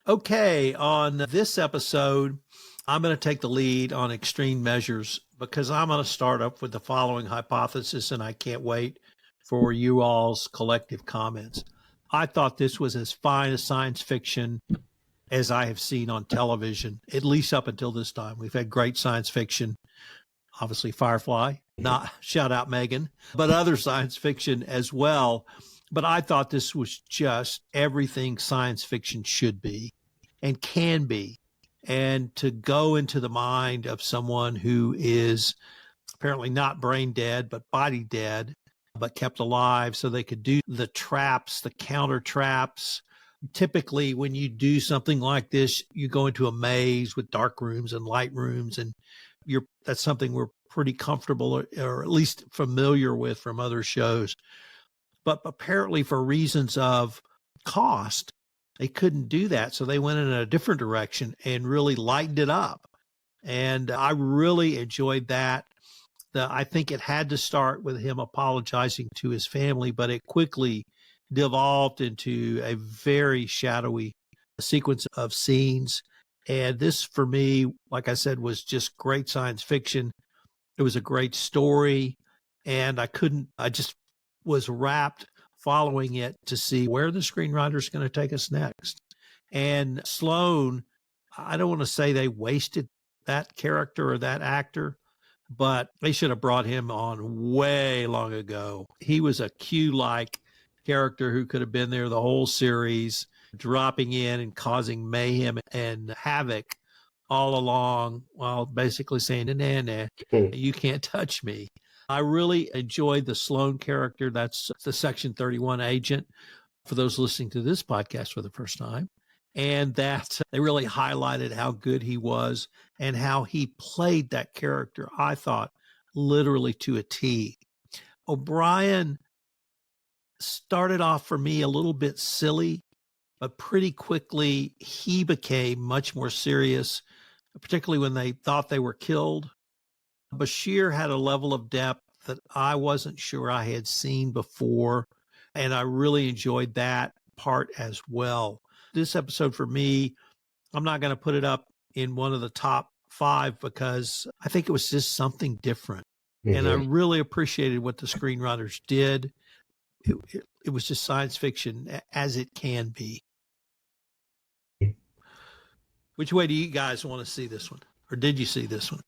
Okay, on this episode, I'm going to take the lead on extreme measures because I'm going to start up with the following hypothesis, and I can't wait for you all's collective comments. I thought this was as fine a science fiction as I have seen on television, at least up until this time. We've had great science fiction, obviously Firefly, not shout out Megan, but other science fiction as well. But I thought this was just everything science fiction should be and can be. And to go into the mind of someone who is apparently not brain dead, but body dead, but kept alive so they could do the traps, the counter traps. Typically, when you do something like this, you go into a maze with dark rooms and light rooms, and that's something we're pretty comfortable or at least familiar with from other shows. But apparently for reasons of cost, they couldn't do that. So they went in a different direction and really lightened it up. And I really enjoyed that. I think it had to start with him apologizing to his family, but it quickly devolved into a very shadowy sequence of scenes. And this, for me, like I said, was just great science fiction. It was a great story. And I just was rapt following it to see where the screenwriter is going to take us next. And Sloane, I don't want to say they wasted that character or that actor, but they should have brought him on way long ago. He was a Q-like character who could have been there the whole series, dropping in and causing mayhem and havoc all along while basically saying, nah, you can't touch me. I really enjoyed the Sloane character. That's the Section 31 agent, for those listening to this podcast for the first time. And that they really highlighted how good he was and how he played that character, I thought, literally to a T. O'Brien started off for me a little bit silly, but pretty quickly he became much more serious, particularly when they thought they were killed. Bashir had a level of depth that I wasn't sure I had seen before, and I really enjoyed that part as well. This episode for me, I'm not going to put it up in one of the top 5 because I think it was just something different. Mm-hmm. And I really appreciated what the screenwriters did. It was just science fiction as it can be. Which way do you guys want to see this one? Or did you see this one?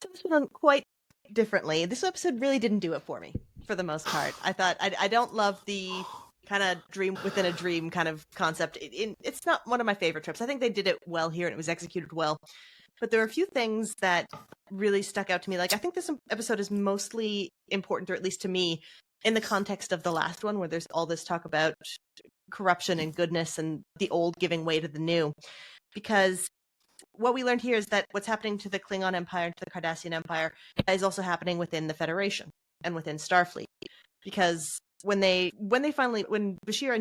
This one quite differently. This episode really didn't do it for me, for the most part. I thought, I don't love the kind of dream within a dream kind of concept. It's not one of my favorite tropes. I think they did it well here and it was executed well. But there are a few things that really stuck out to me. Like, I think this episode is mostly important, or at least to me, in the context of the last one, where there's all this talk about corruption and goodness and the old giving way to the new. Because what we learned here is that what's happening to the Klingon Empire and to the Cardassian Empire is also happening within the Federation and within Starfleet. Because when Bashir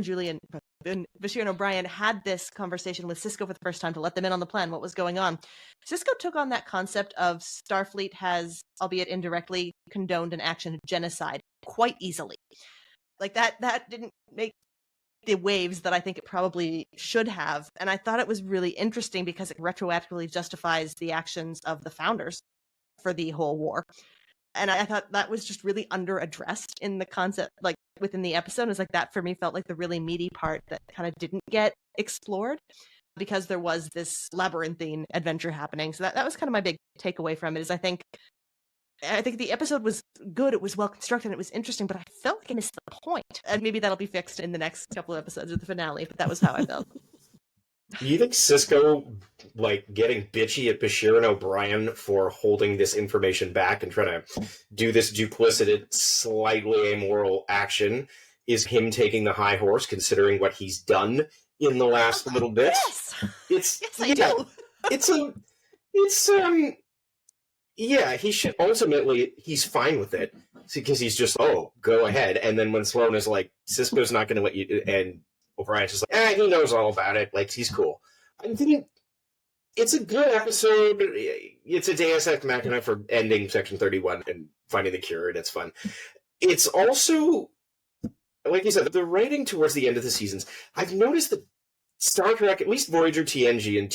and O'Brien had this conversation with Sisko for the first time to let them in on the plan, what was going on, Sisko took on that concept of Starfleet has, albeit indirectly, condoned an action of genocide quite easily. Like that didn't make the waves that I think it probably should have. And I thought it was really interesting because it retroactively justifies the actions of the founders for the whole war. And I thought that was just really under-addressed in the concept, like within the episode. It was like that for me felt like the really meaty part that kind of didn't get explored because there was this labyrinthine adventure happening. So that was kind of my big takeaway from it, is I think the episode was good, it was well constructed, it was interesting, but I felt like I missed the point. And maybe that'll be fixed in the next couple of episodes of the finale, but that was how I felt. You think Sisko, like, getting bitchy at Bashir and O'Brien for holding this information back and trying to do this duplicitous, slightly amoral action is him taking the high horse, considering what he's done in the last little bit? Yes! I do! Yeah, he should ultimately, he's fine with it because he's just, go ahead. And then when Sloane is like, Sisko's not going to let you, and O'Brien's just like, he knows all about it. Like, he's cool. It's a good episode. It's a Deus Ex Machina for ending Section 31 and finding the cure, and it's fun. It's also like you said, the writing towards the end of the seasons, I've noticed that Star Trek, at least Voyager, TNG, and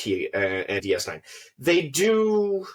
DS9, they do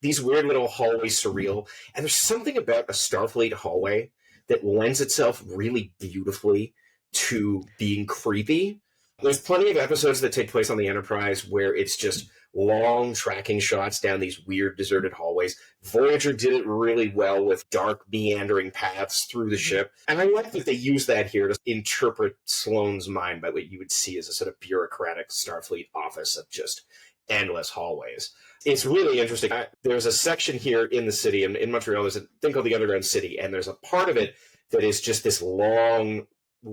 these weird little hallways surreal, and there's something about a Starfleet hallway that lends itself really beautifully to being creepy. There's plenty of episodes that take place on the Enterprise where it's just long tracking shots down these weird deserted hallways. Voyager did it really well with dark meandering paths through the ship. And I like that they use that here to interpret Sloane's mind by what you would see as a sort of bureaucratic Starfleet office of just endless hallways. It's really interesting. There's a section here in the city, in Montreal, there's a thing called the Underground City, and there's a part of it that is just this long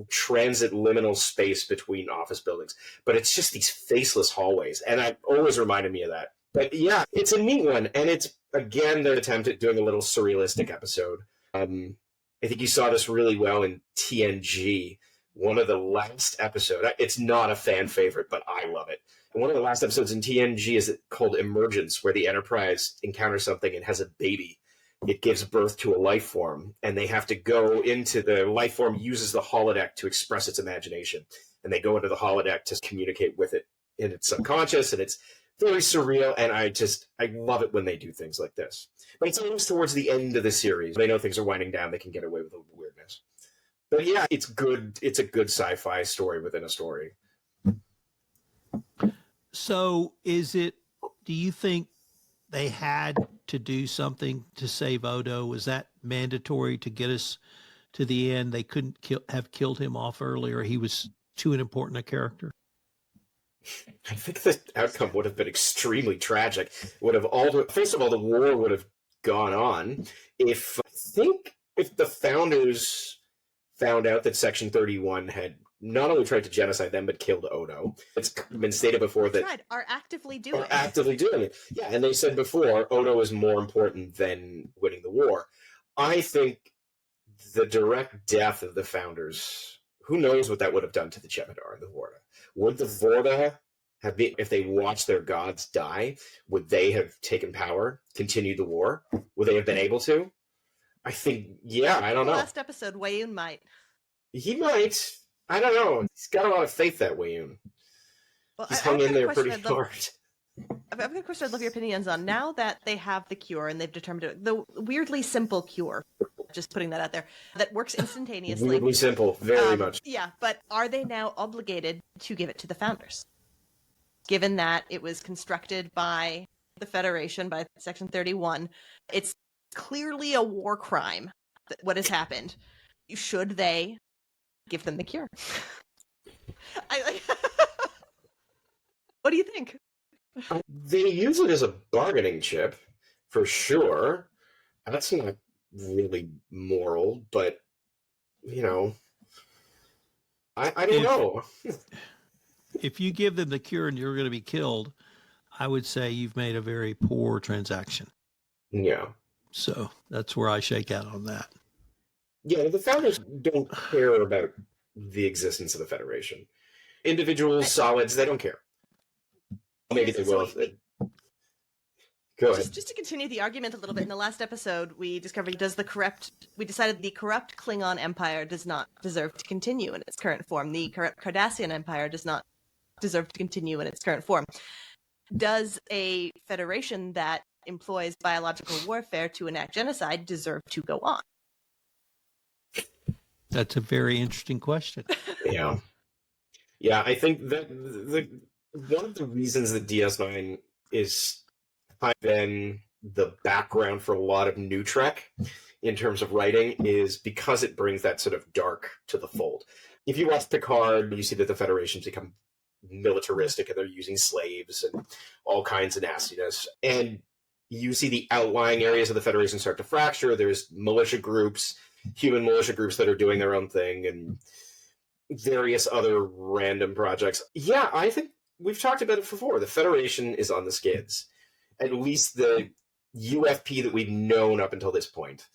transit liminal space between office buildings, but it's just these faceless hallways, and it always reminded me of that. But yeah, it's a neat one, and it's again their attempt at doing a little surrealistic episode. I think you saw this really well in TNG. One of the last episodes, it's not a fan favorite, but I love it. One of the last episodes in TNG is called Emergence, where the Enterprise encounters something and has a baby. It gives birth to a life form, and they have to go into the life form, uses the holodeck to express its imagination. And they go into the holodeck to communicate with it in its subconscious, and it's very surreal, and I love it when they do things like this. But it's almost towards the end of the series. They know things are winding down, they can get away with a little weirdness. But yeah, it's good. It's a good sci-fi story within a story. So do you think they had to do something to save Odo? Was that mandatory to get us to the end? They couldn't have killed him off earlier. He was too important a character. I think the outcome would have been extremely tragic. First of all, the war would have gone on if the founders found out that Section 31 had not only tried to genocide them, but killed Odo. It's been stated before that... Are actively doing it. Yeah, and they said before, Odo is more important than winning the war. I think the direct death of the founders, who knows what that would have done to the Jem'Hadar and the Vorta. Would the Vorta have been, if they watched their gods die, would they have taken power, continued the war? Would they have been able to? I think, yeah, I don't know. Last episode, Wayun might. He might. I don't know. He's got a lot of faith, that Wayun. Well, He's hung in there pretty hard. I've got a question I'd love your opinions on. Now that they have the cure and they've determined it, the weirdly simple cure, just putting that out there, that works instantaneously. Weirdly simple, very much. Yeah, but are they now obligated to give it to the founders? Given that it was constructed by the Federation, by Section 31, it's clearly a war crime, what has happened. Should they give them the cure? What do you think? They use it as a bargaining chip, for sure. That's not really moral, but, you know, I don't know. If you give them the cure and you're going to be killed, I would say you've made a very poor transaction. Yeah. So that's where I shake out on that. Yeah, the founders don't care about the existence of the Federation. Individuals, solids, they don't care. Maybe they will. Go ahead. Just to continue the argument a little bit, in the last episode, we discovered we decided the corrupt Klingon Empire does not deserve to continue in its current form. The corrupt Cardassian Empire does not deserve to continue in its current form. Does a Federation that employs biological warfare to enact genocide deserve to go on? That's a very interesting question. Yeah. Yeah, I think that one of the reasons that DS9 is kind of been the background for a lot of new Trek in terms of writing is because it brings that sort of dark to the fold. If you watch Picard, you see that the Federation's become militaristic and they're using slaves and all kinds of nastiness. And you see the outlying areas of the Federation start to fracture. There's militia groups, human militia groups that are doing their own thing, and various other random projects. Yeah, I think we've talked about it before. The Federation is on the skids. At least the UFP that we've known up until this point.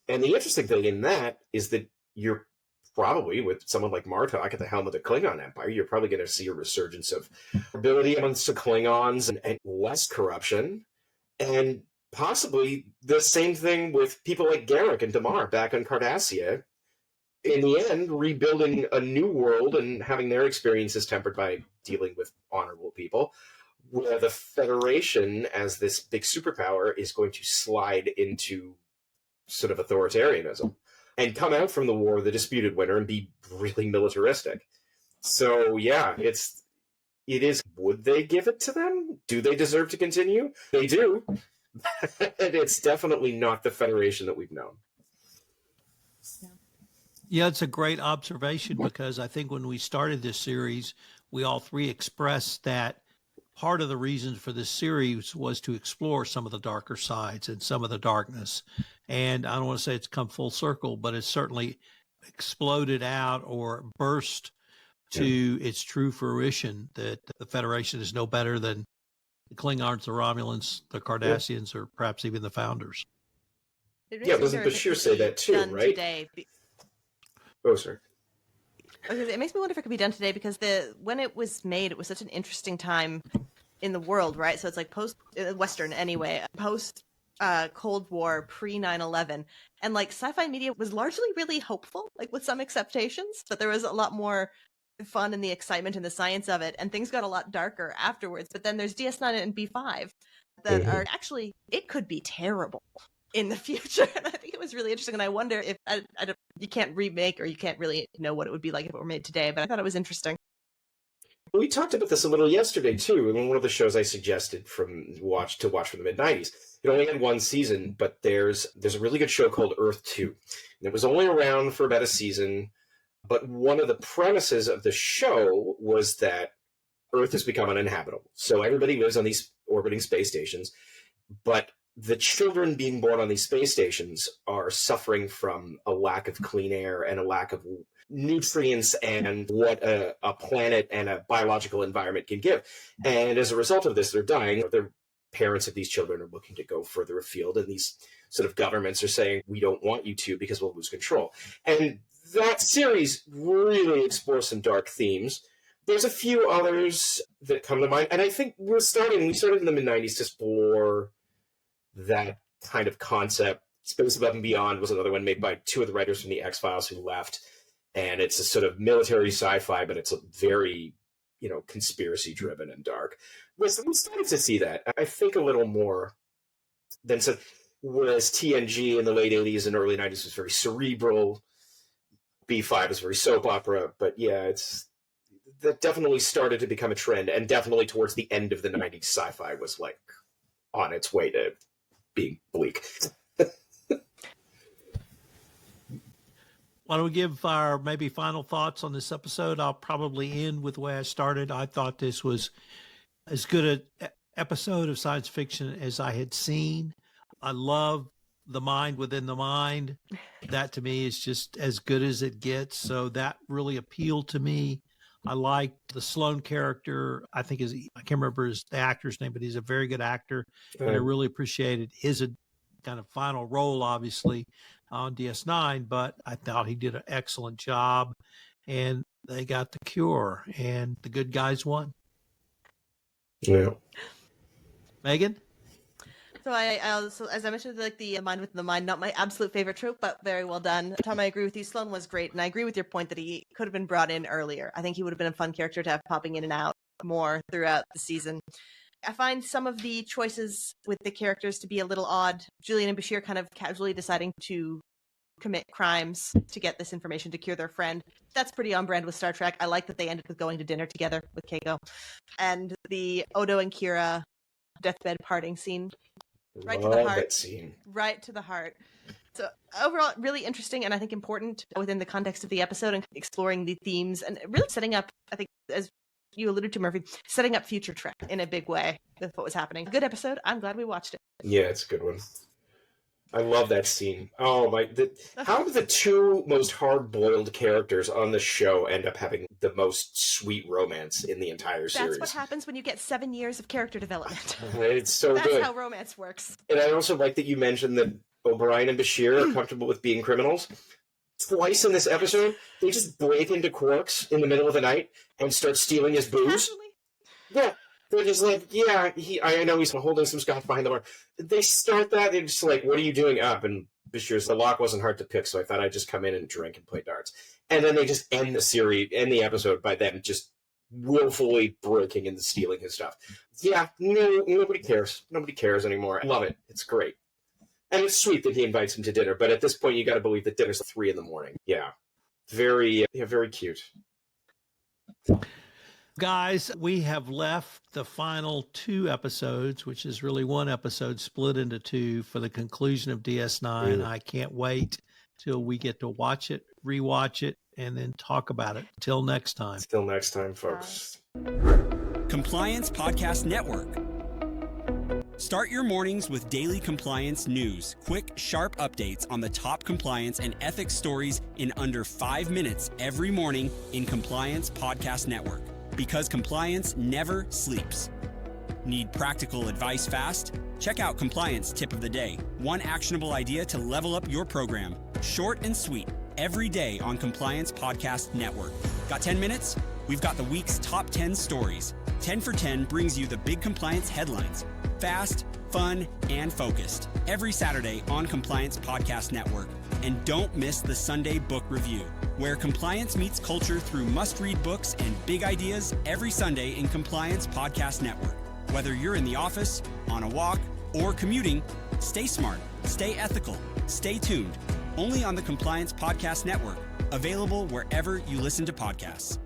And the interesting thing in that is that you're probably, with someone like Martok at the helm of the Klingon Empire, you're probably going to see a resurgence of ability amongst the Klingons and less corruption. And possibly the same thing with people like Garrick and Damar back on Cardassia. in the end, rebuilding a new world and having their experiences tempered by dealing with honorable people, where the Federation, as this big superpower, is going to slide into sort of authoritarianism and come out from the war the disputed winner and be really militaristic. So yeah, it is. Would they give it to them? Do they deserve to continue? They do. It's definitely not the Federation that we've known. Yeah, it's a great observation, because I think when we started this series, we all three expressed that part of the reason for this series was to explore some of the darker sides and some of the darkness. And I don't want to say it's come full circle, but it's certainly exploded out or burst to its true fruition, that the Federation is no better than the Klingons, the Romulans, the Cardassians, or perhaps even the Founders. Yeah, doesn't Bashir say that too, right? Today. Oh, sorry. It makes me wonder if it could be done today, because when it was made, it was such an interesting time in the world, right? So it's like post Western anyway, post Cold War, pre 9/11, and like sci-fi media was largely really hopeful, like with some exceptions, but there was a lot more fun and the excitement and the science of it, and things got a lot darker afterwards. But then there's DS9 and B5 that are actually, it could be terrible in the future, and I think it was really interesting. And I wonder if you can't remake, or you can't really know what it would be like if it were made today, but I thought it was interesting. We talked about this a little yesterday too, in one of the shows I suggested to watch from the mid-90s. It only had one season, but there's a really good show called Earth 2. And it was only around for about a season, but one of the premises of the show was that Earth has become uninhabitable. So everybody lives on these orbiting space stations, but the children being born on these space stations are suffering from a lack of clean air and a lack of nutrients and what a planet and a biological environment can give. And as a result of this, they're dying. The parents of these children are looking to go further afield, and these sort of governments are saying, we don't want you to, because we'll lose control. And that series really explores some dark themes. There's a few others that come to mind, and I think we started in the mid-90s to explore that kind of concept. Space Above and Beyond was another one made by two of the writers from the X-Files who left, and it's a sort of military sci-fi, but it's a very, conspiracy driven and dark. We started to see that, I think, a little more than so. Whereas TNG in the late 80s and early 90s was very cerebral, B5 is very soap opera, but yeah, that definitely started to become a trend, and definitely towards the end of the 90s, sci-fi was like on its way to being bleak. Why don't we give our maybe final thoughts on this episode? I'll probably end with the way I started. I thought this was as good an episode of science fiction as I had seen. I love the mind within the mind. That to me is just as good as it gets. So that really appealed to me. I liked the Sloan character. I think I can't remember the actor's name, but he's a very good actor. And I really appreciated his kind of final role, obviously, on DS9, but I thought he did an excellent job, and they got the cure, and the good guys won. Yeah. Megan? So so as I mentioned, like the mind within the mind, not my absolute favorite trope, but very well done. Tom, I agree with you. Sloan was great, and I agree with your point that he could have been brought in earlier. I think he would have been a fun character to have popping in and out more throughout the season. I find some of the choices with the characters to be a little odd. Julian and Bashir kind of casually deciding to commit crimes to get this information to cure their friend. That's pretty on brand with Star Trek. I like that they ended with going to dinner together with Keiko. And the Odo and Kira deathbed parting scene. Right to the heart. That scene. Right to the heart. So overall, really interesting, and I think important within the context of the episode, and exploring the themes and really setting up, I think, as you alluded to, Murphy, setting up future Trek in a big way with what was happening. Good episode. I'm glad we watched it. Yeah, it's a good one. I love that scene. Oh my! How do the two most hard-boiled characters on the show end up having the most sweet romance in the entire series? That's what happens when you get 7 years of character development. It's so That's good. That's how romance works. And I also like that you mentioned that O'Brien and Bashir are comfortable with being criminals. Twice in this episode, they just break into Quark's in the middle of the night and start stealing his booze. Casually. Yeah. They're just like, yeah, I know he's holding some scotch behind the bar. They start that, they're just like, what are you doing up? And Bashir's, the lock wasn't hard to pick, so I thought I'd just come in and drink and play darts. And then they just end the episode by them just willfully breaking and stealing his stuff. Yeah, no, nobody cares. Nobody cares anymore. I love it. It's great. And it's sweet that he invites him to dinner, but at this point, you got to believe that dinner's 3 a.m. Yeah. Very cute. Guys, we have left the final 2 episodes, which is really 1 episode split into 2 for the conclusion of DS9. I can't wait till we get to watch it, rewatch it, and then talk about it. Till next time. Till next time, folks. Compliance Podcast Network. Start your mornings with daily compliance news, quick, sharp updates on the top compliance and ethics stories in under 5 minutes every morning in Compliance Podcast Network. Because compliance never sleeps. Need practical advice fast? Check out Compliance Tip of the Day. 1 actionable idea to level up your program. Short and sweet. Every day on Compliance Podcast Network. Got 10 minutes? We've got the week's top 10 stories. 10 for 10 brings you the big compliance headlines. Fast, fun, and focused. Every Saturday on Compliance Podcast Network. And don't miss the Sunday Book Review, where compliance meets culture through must-read books and big ideas every Sunday in Compliance Podcast Network. Whether you're in the office, on a walk, or commuting, stay smart, stay ethical, stay tuned. Only on the Compliance Podcast Network. Available wherever you listen to podcasts.